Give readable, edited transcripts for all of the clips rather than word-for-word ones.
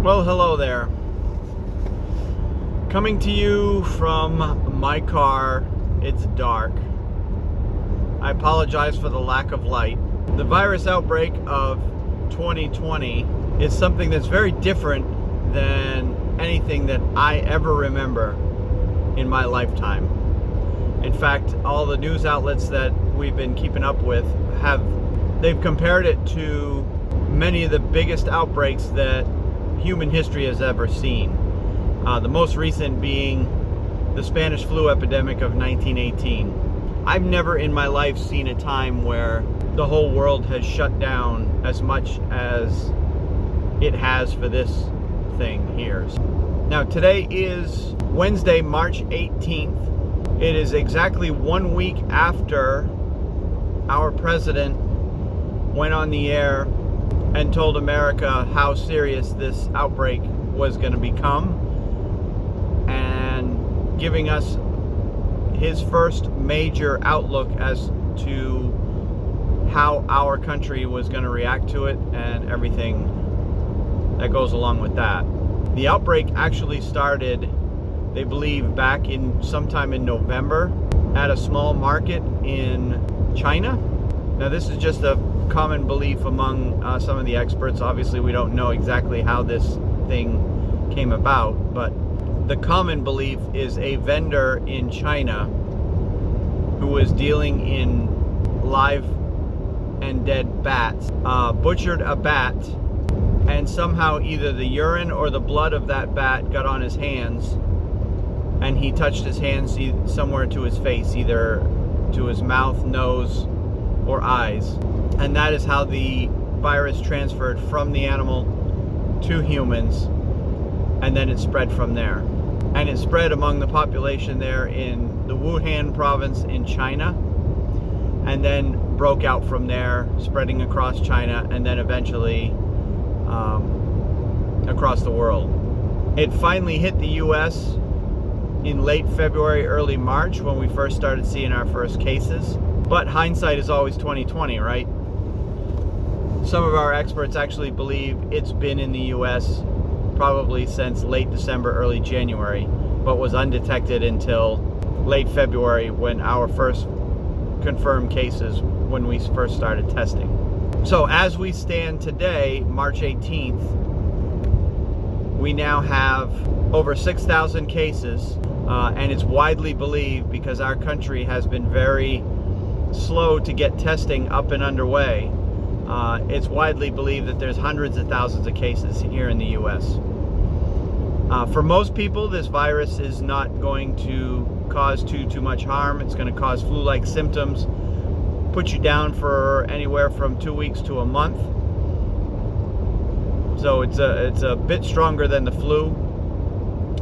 Well, hello there. Coming to you from my car. It's dark. I apologize for the lack of light. The virus outbreak of 2020 is something that's very different than anything that I ever remember in my lifetime. In fact, all the news outlets that we've been keeping up with they've compared it to many of the biggest outbreaks that human history has ever seen. The most recent being the Spanish flu epidemic of 1918. I've never in my life seen a time where the whole world has shut down as much as it has for this thing here. Now, today is Wednesday, March 18th. It is exactly 1 week after our president went on the air and told America how serious this outbreak was going to become, and giving us his first major outlook as to how our country was going to react to it and everything that goes along with that. The outbreak actually started, they believe, back in sometime in November at a small market in China. Now, this is just a common belief among some of the experts. Obviously, we don't know exactly how this thing came about, but the common belief is a vendor in China who was dealing in live and dead bats butchered a bat, and somehow either the urine or the blood of that bat got on his hands, and he touched his hands somewhere to his face, either to his mouth, nose, or eyes. And that is how the virus transferred from the animal to humans, and then it spread from there. And it spread among the population there in the Wuhan province in China, and then broke out from there, spreading across China, and then eventually across the world. It finally hit the US in late February, early March, when we first started seeing our first cases. But hindsight is always 20/20, right? Some of our experts actually believe it's been in the US probably since late December, early January, but was undetected until late February, when our first confirmed cases, when we first started testing. So as we stand today, March 18th, we now have over 6,000 cases, and it's widely believed, because our country has been very slow to get testing up and underway, it's widely believed that there's hundreds of thousands of cases here in the US. For most people, this virus is not going to cause too much harm. It's going to cause flu-like symptoms, put you down for anywhere from 2 weeks to a month. So it's a bit stronger than the flu,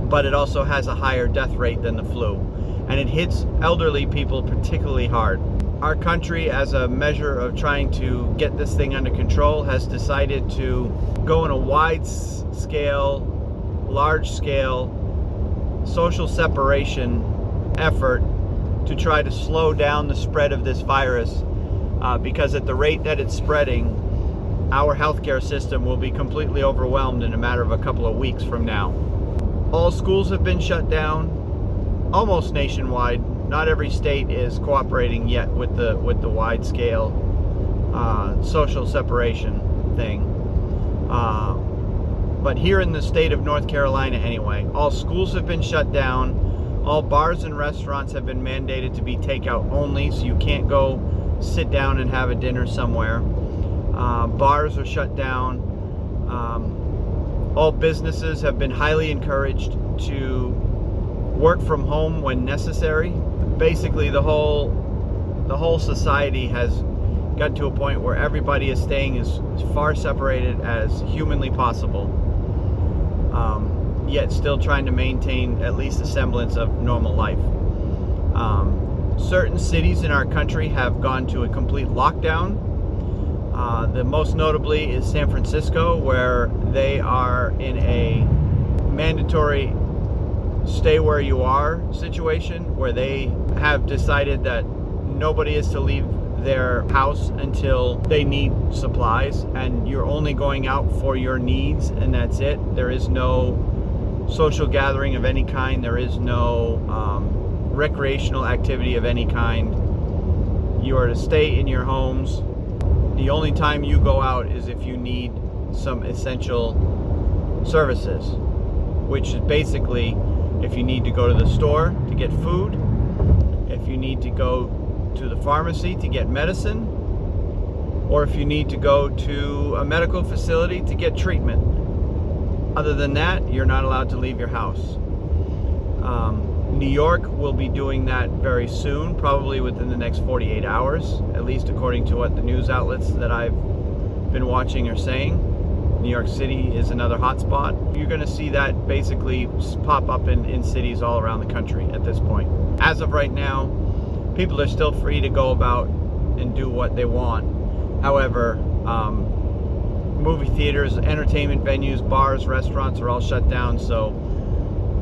but it also has a higher death rate than the flu, and it hits elderly people particularly hard. Our country, as a measure of trying to get this thing under control, has decided to go in a wide-scale, large-scale social separation effort to try to slow down the spread of this virus, because at the rate that it's spreading, our healthcare system will be completely overwhelmed in a matter of a couple of weeks from now. All schools have been shut down, almost nationwide. Not every state is cooperating yet with the wide-scale social separation thing. But here in the state of North Carolina anyway, all schools have been shut down. All bars and restaurants have been mandated to be takeout only, so you can't go sit down and have a dinner somewhere. Bars are shut down. All businesses have been highly encouraged to work from home when necessary. Basically, the whole society has gotten to a point where everybody is staying as far separated as humanly possible, yet still trying to maintain at least a semblance of normal life. Certain cities in our country have gone to a complete lockdown. The most notably is San Francisco, where they are in a mandatory stay where you are situation, where they have decided that nobody is to leave their house until they need supplies, and you're only going out for your needs, and that's it. There is no social gathering of any kind. There is no recreational activity of any kind. You are to stay in your homes. The only time you go out is if you need some essential services, which is basically if you need to go to the store to get food, if you need to go to the pharmacy to get medicine, or if you need to go to a medical facility to get treatment. Other than that, you're not allowed to leave your house. New York will be doing that very soon, probably within the next 48 hours, at least according to what the news outlets that I've been watching are saying. New York City is another hotspot. You're going to see that basically pop up in cities all around the country at this point. As of right now, people are still free to go about and do what they want. However, movie theaters, entertainment venues, bars, restaurants are all shut down, so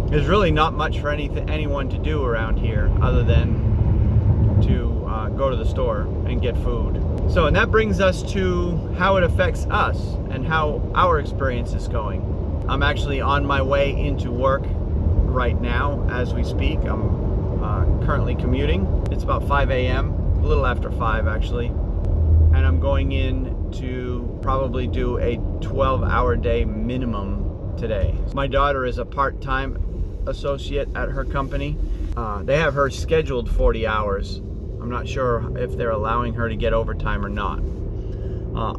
there's really not much for anyone to do around here other than to go to the store and get food. So, and that brings us to how it affects us and how our experience is going. I'm actually on my way into work right now as we speak. I'm currently commuting. It's about 5 a.m., a little after 5 actually. And I'm going in to probably do a 12-hour day minimum today. My daughter is a part-time associate at her company. They have her scheduled 40 hours. I'm not sure if they're allowing her to get overtime or not.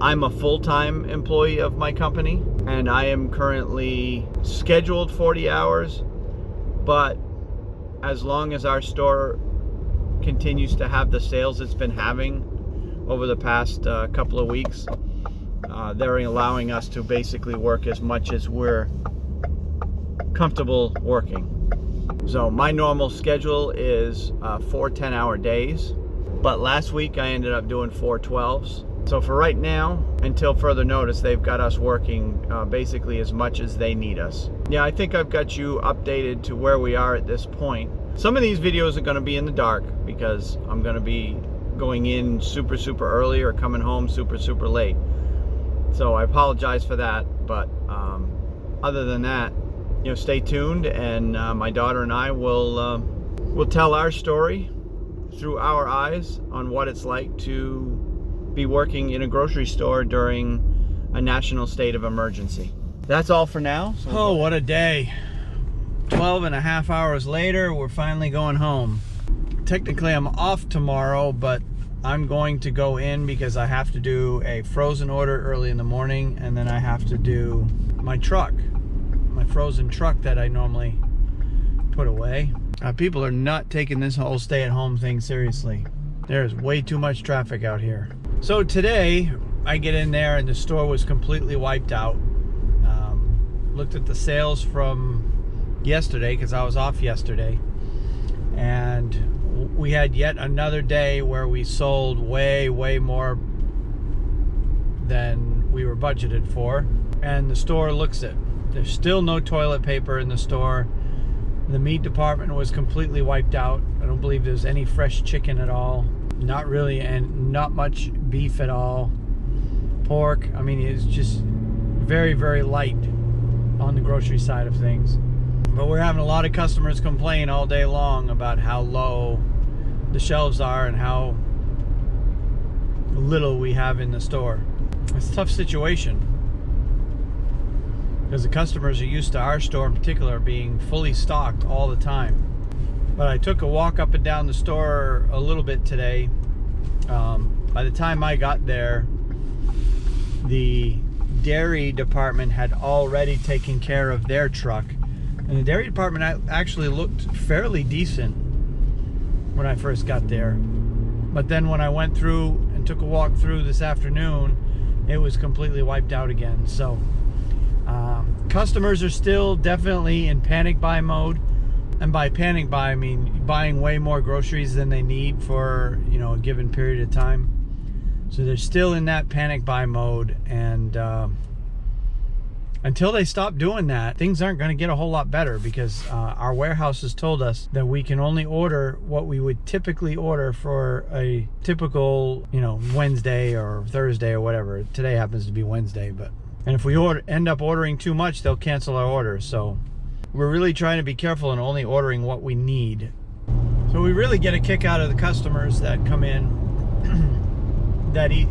I'm a full-time employee of my company, and I am currently scheduled 40 hours, but as long as our store continues to have the sales it's been having over the past couple of weeks, they're allowing us to basically work as much as we're comfortable working. So my normal schedule is 4 10-hour days, but last week I ended up doing 4 12s. So for right now, until further notice, they've got us working basically as much as they need us. Yeah, I think I've got you updated to where we are at this point. Some of these videos are going to be in the dark because I'm going to be going in super early or coming home super late. So I apologize for that, but other than that, you know, stay tuned, and my daughter and I will tell our story through our eyes on what it's like to be working in a grocery store during a national state of emergency. That's all for now. So oh, what a day. 12 and a half hours later, we're finally going home. Technically, I'm off tomorrow, but I'm going to go in because I have to do a frozen order early in the morning, and then I have to do my truck. My frozen truck that I normally put away. People are not taking this whole stay-at-home thing seriously. There's way too much traffic out here. So today, I get in there and the store was completely wiped out. Looked at the sales from yesterday because I was off yesterday, and we had yet another day where we sold way more than we were budgeted for, and the store looks it. There's still no toilet paper in the store. The meat department was completely wiped out. I don't believe there's any fresh chicken at all. Not really, and not much beef at all. Pork, I mean, it's just very light on the grocery side of things. But we're having a lot of customers complain all day long about how low the shelves are and how little we have in the store. It's a tough situation, because the customers are used to our store in particular being fully stocked all the time. But I took a walk up and down the store a little bit today. By the time I got there, the dairy department had already taken care of their truck. And the dairy department actually looked fairly decent when I first got there. But then when I went through and took a walk through this afternoon, it was completely wiped out again. So customers are still definitely in panic buy mode. And by panic buy, I mean buying way more groceries than they need for, you know, a given period of time. So they're still in that panic buy mode, and until they stop doing that, things aren't going to get a whole lot better, because our warehouse has told us that we can only order what we would typically order for a typical, Wednesday or Thursday or whatever. Today happens to be Wednesday, and if we end up ordering too much, they'll cancel our orders. So we're really trying to be careful and only ordering what we need. So we really get a kick out of the customers that come in that you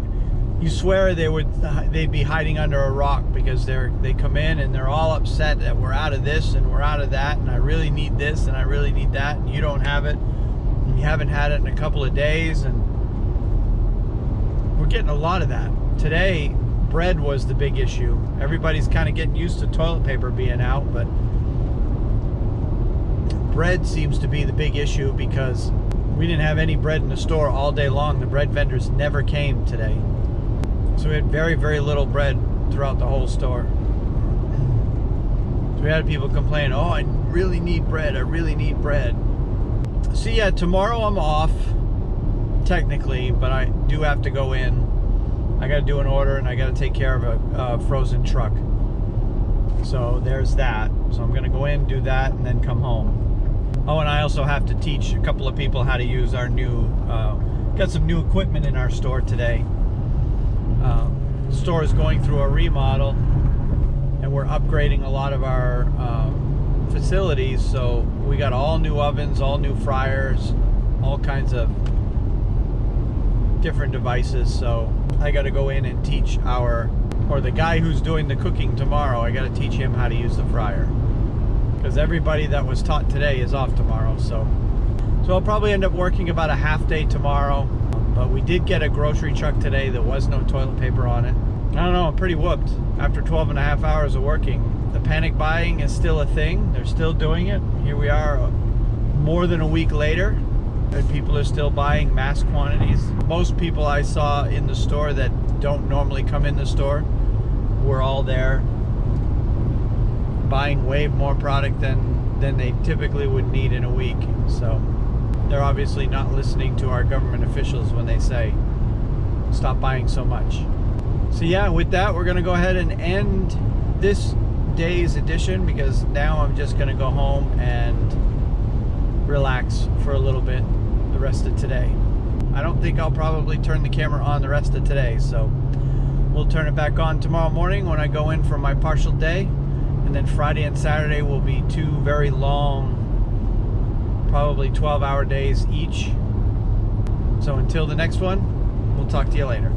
swear they'd be hiding under a rock, because they come in and they're all upset that we're out of this and we're out of that, and I really need this and I really need that, and you don't have it, and you haven't had it in a couple of days, and we're getting a lot of that. Today, bread was the big issue. Everybody's kind of getting used to toilet paper being out, but bread seems to be the big issue, because we didn't have any bread in the store all day long. The bread vendors never came today. So we had very, very little bread throughout the whole store. So we had people complaining, oh, I really need bread. I really need bread. So yeah, tomorrow I'm off, technically, but I do have to go in. I got to do an order, and I got to take care of a frozen truck. So there's that. So I'm going to go in, do that, and then come home. Oh, and I also have to teach a couple of people how to use our new, got some new equipment in our store today. The store is going through a remodel, and we're upgrading a lot of our facilities. So we got all new ovens, all new fryers, all kinds of different devices. So I got to go in and teach the guy who's doing the cooking tomorrow, I got to teach him how to use the fryer, because everybody that was taught today is off tomorrow. So I'll probably end up working about a half day tomorrow. But we did get a grocery truck today. There was no toilet paper on it. I don't know, I'm pretty whooped. After 12 and a half hours of working, the panic buying is still a thing. They're still doing it. Here we are more than a week later, and people are still buying mass quantities. Most people I saw in the store that don't normally come in the store were all there buying way more product than they typically would need in a week. So they're obviously not listening to our government officials when they say, stop buying so much. So yeah, with that, we're gonna go ahead and end this day's edition, because now I'm just gonna go home and relax for a little bit the rest of today. I don't think I'll probably turn the camera on the rest of today, so we'll turn it back on tomorrow morning when I go in for my partial day. And then Friday and Saturday will be two very long, probably 12-hour days each. So until the next one, we'll talk to you later.